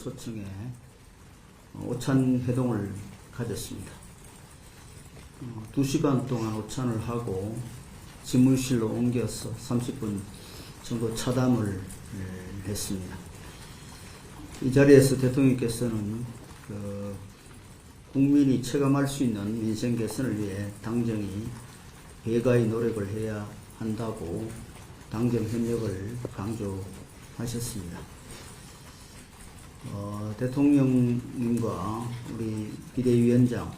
소청에 오찬 회동을 가졌습니다. 2시간 동안 오찬을 하고 집무실로 옮겨서 30분 정도 차담을 했습니다. 이 자리에서 대통령께서는 국민이 체감할 수 있는 민생 개선을 위해 당정이 배가의 노력을 해야 한다고 당정 협력을 강조하셨습니다. 대통령님과 우리 비대위원장,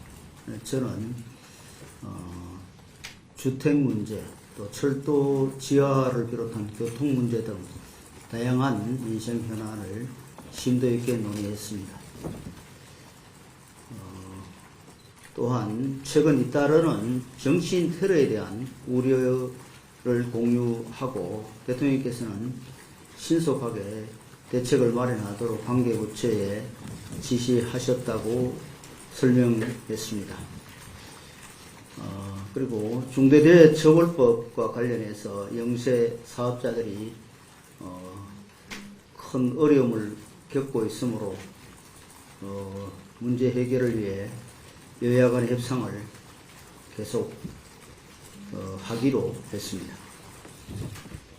저는 주택 문제, 또 철도 지하를 비롯한 교통 문제 등 다양한 민생 현안을 심도 있게 논의했습니다. 또한 최근 잇따르는 정치인 테러에 대한 우려를 공유하고 대통령께서는 신속하게 대책을 마련하도록 관계부처에 지시하셨다고 설명했습니다. 그리고 중대재해처벌법과 관련해서 영세 사업자들이 큰 어려움을 겪고 있으므로 문제 해결을 위해 여야 간의 협상을 계속 하기로 했습니다.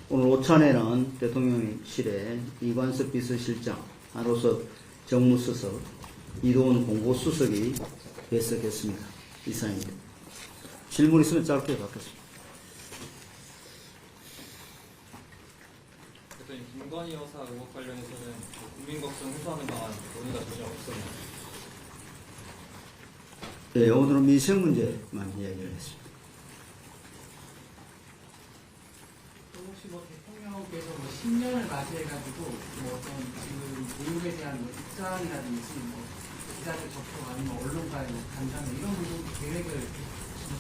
오늘 오찬에는 대통령실에 이관섭 비서실장, 한호섭 정무수석, 이도훈 공보수석이 배석했습니다. 이상입니다. 질문 있으면 짧게 받겠습니다. 대통령 김건희 여사 의혹 관련해서는 국민 걱정 해소하는 방안 논의가 전혀 없었나요? 네, 오늘은 민생 문제만 이야기를 했습니다. 혹시 대통령께서 10년을 맞이해가지고 어떤 지금 교육에 대한 입장이라든지 기자들 접촉 아니면 언론과의 간담회 이런 부분 계획을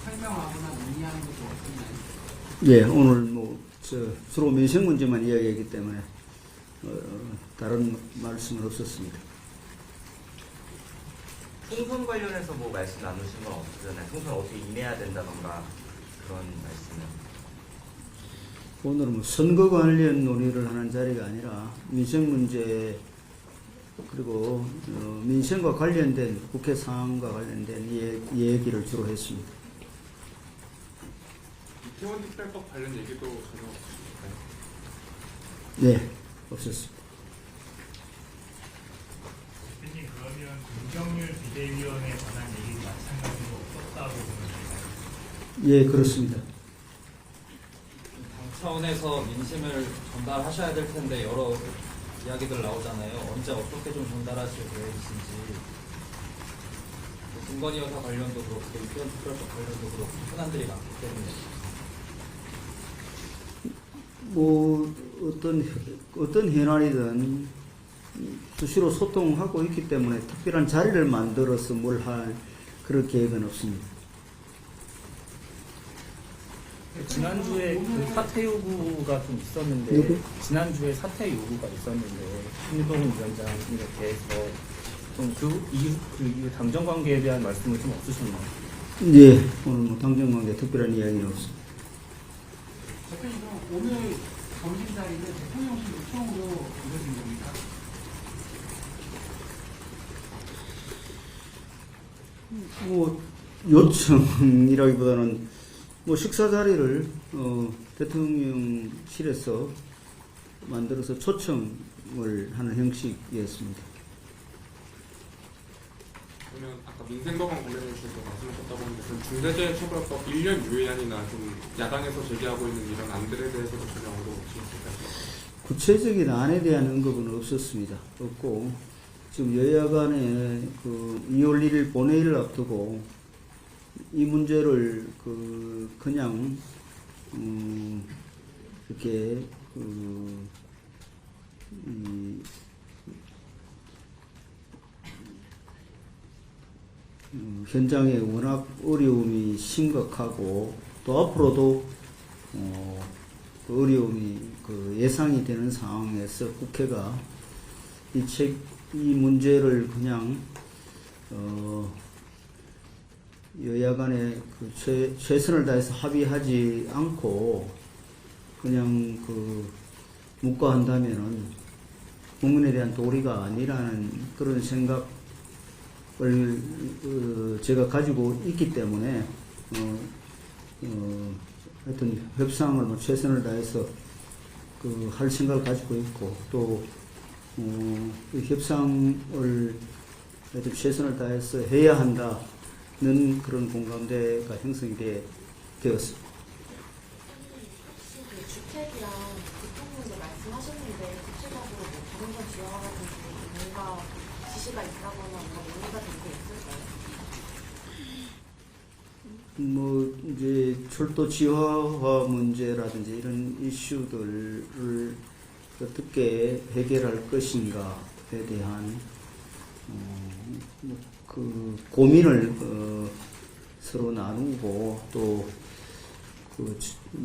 설명하거나 논의하는 것도 어떻나요? 예, 오늘 주로 민생 문제만 이야기했기 때문에 다른 말씀은 없었습니다. 총선 관련해서 말씀 나누신 건 없으잖아요. 총선 어떻게 임해야 된다던가 그런 말씀은. 오늘은 선거 관련 논의를 하는 자리가 아니라 민생 문제 그리고 민생과 관련된 국회 상황과 관련된 얘기를 주로 했습니다. 이태원 특별법 관련 얘기도 전혀 없으실까요? 네, 없었습니다. 대표님, 그러면 김경률 비대위원에 관한 얘기도 마찬가지로 없었다고 보면 될까요? 예, 그렇습니다. 당 차원에서 민심을 전달하셔야 될 텐데 여러 이야기들 나오잖아요. 언제 어떻게 좀 전달하실 계획이신지. 김건희 여사 관련도 그렇고 이태원 특별법 관련도 그렇고 현안들이 많기 때문에. 어떤 현안이든 수시로 소통하고 있기 때문에 특별한 자리를 만들어서 뭘 할 그런 계획은 없습니다. 지난주에 그 사퇴 요구가 좀 있었는데 누구? 지난주에 사퇴 요구가 있었는데 신동훈 위원장에 대해서 좀 그 이후 당정 관계에 대한 말씀은 좀 없으셨나요? 예, 오늘 당정관계 특별한 이야기는 없습니다. 대표님 그럼 오늘 점심 자리는 대통령실 요청으로 이루어진 겁니까? 요청이라기보다는 식사 자리를 대통령실에서 만들어서 초청을 하는 형식이었습니다. 그러면 아까 민생법안 관련해서 말씀하셨다고 하는데 그럼 중대재해처벌법 1년 유예안이나 좀 야당에서 제기하고 있는 이런 안들에 대해서도 전혀 언급 없으실까요? 구체적인 안에 대한 언급은 없었습니다. 없고 지금 여야 간에 2월 1일 본회의를 앞두고 이 문제를 그냥 이렇게 현장에 워낙 어려움이 심각하고 또 앞으로도 그 어려움이 예상이 되는 상황에서 국회가 이 문제를 그냥 여야 간에 최선을 다해서 합의하지 않고 그냥 묵과한다면은 국민에 대한 도리가 아니라는 그런 생각을 제가 가지고 있기 때문에 하여튼 협상을 뭐 최선을 다해서 할 생각을 가지고 있고 또 이 협상을 하여튼 최선을 다해서 해야 한다는 그런 공감대가 형성이 되었습니다. 혹시 그 주택이랑 교통 문제 말씀하셨는데 구체적으로 뭐 다른 건 지원하라든지 뭔가 지시가 있다거나 뭔가 논의가 된 게 있을까요? 뭐 이제 철도 지하화 문제라든지 이런 이슈들을 어떻게 해결할 것인가에 대한 그 고민을 서로 나누고 또 그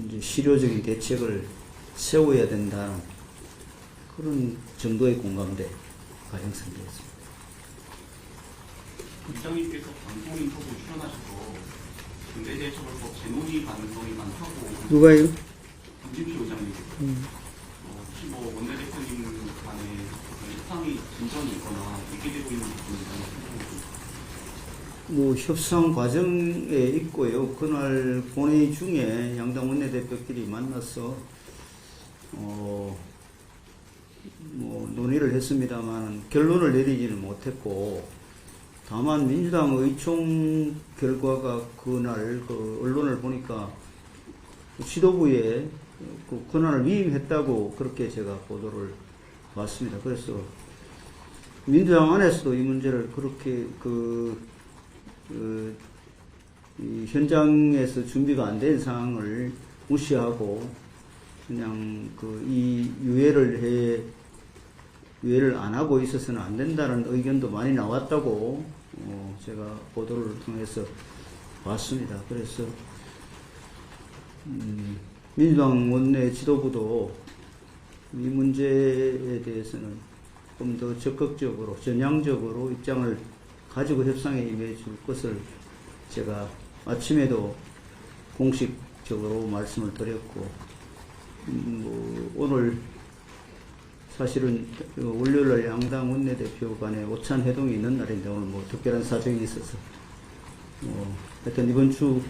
이제 실효적인 대책을 세워야 된다는 그런 정도의 공감대가 형성되었습니다. 국장님께서 방송 인터뷰 출연하셔서 중대재해처벌법 재논의 가능성이 많다고 누가요? 김진표 의장님 혹시 뭐 원내대표님 간에 협상이 진전이 있거나 얘기되고 있는 부분이 뭐 협상 과정에 있고요. 그날 본회의 중에 양당 원내대표끼리 만나서 뭐 논의를 했습니다만 결론을 내리지는 못했고 다만 민주당 의총 결과가 그날 그 언론을 보니까 지도부에 그 권한을 위임했다고 그렇게 제가 보도를 봤습니다. 그래서 민주당 안에서도 이 문제를 그렇게 이 현장에서 준비가 안 된 상황을 무시하고 그냥 이 유예를 안 하고 있어서는 안 된다는 의견도 많이 나왔다고 제가 보도를 통해서 봤습니다. 그래서 민주당 원내 지도부도 이 문제에 대해서는 좀 더 적극적으로 전향적으로 입장을 가지고 협상에 임해 줄 것을 제가 아침에도 공식적으로 말씀을 드렸고 뭐 오늘 사실은 월요일날 양당 원내대표 간에 오찬 회동이 있는 날인데 오늘 뭐 특별한 사정이 있어서 하여튼 이번 주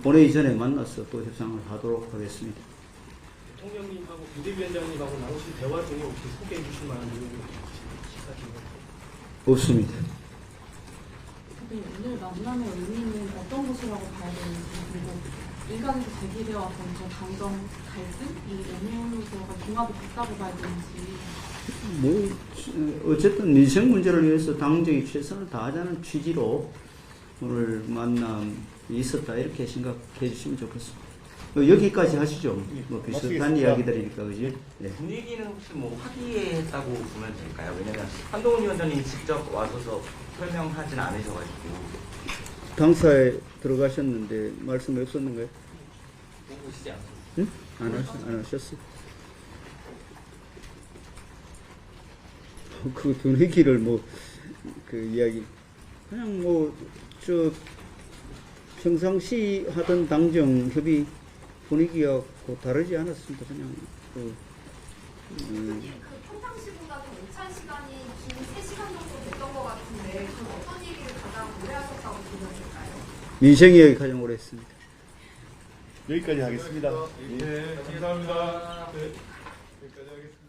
본회의 전에 만나서 또 협상을 하도록 하겠습니다. 대통령님하고 비대위원장님하고 나오신 대화 중에 혹시 소개해 주실 만한 내용이 있으신가요? 없습니다. 오늘 만남의 의미는 어떤 것이라고 봐야 되는지 그리고 일각에서 제기되어 왔던 저 당정 갈등, 이 오늘 요소가 종합이 됐다고 봐야 되는지 뭐 어쨌든 민생 문제를 위해서 당정이 최선을 다하자는 취지로 오늘 만남이 있었다 이렇게 생각해 주시면 좋겠습니다. 여기까지 하시죠. 뭐 비슷한 이야기들이니까 그지? 네. 분위기는 혹시 뭐 화기애애했다고 보면 될까요? 왜냐면 한동훈 위원장님이 직접 와서서 설명하진 않으셔가지고 당사에 들어가셨는데 말씀이 없었는가요? 보시지 않습니다. 응? 안 하셨어요. 그 분위기를 그 이야기 그냥 평상시 하던 당정 협의 분위기가 다르지 않았습니다. 그냥 그 평상시보다 더 오찬 시간이 긴 3시간 정도 됐던 것 같은데 그 어떤 얘기를 가장 오래 하셨다고 보면 될까요? 민생 이야기 가장 오래 했습니다. 여기까지 하겠습니다. 네, 감사합니다. 네, 여기까지 하겠습니다.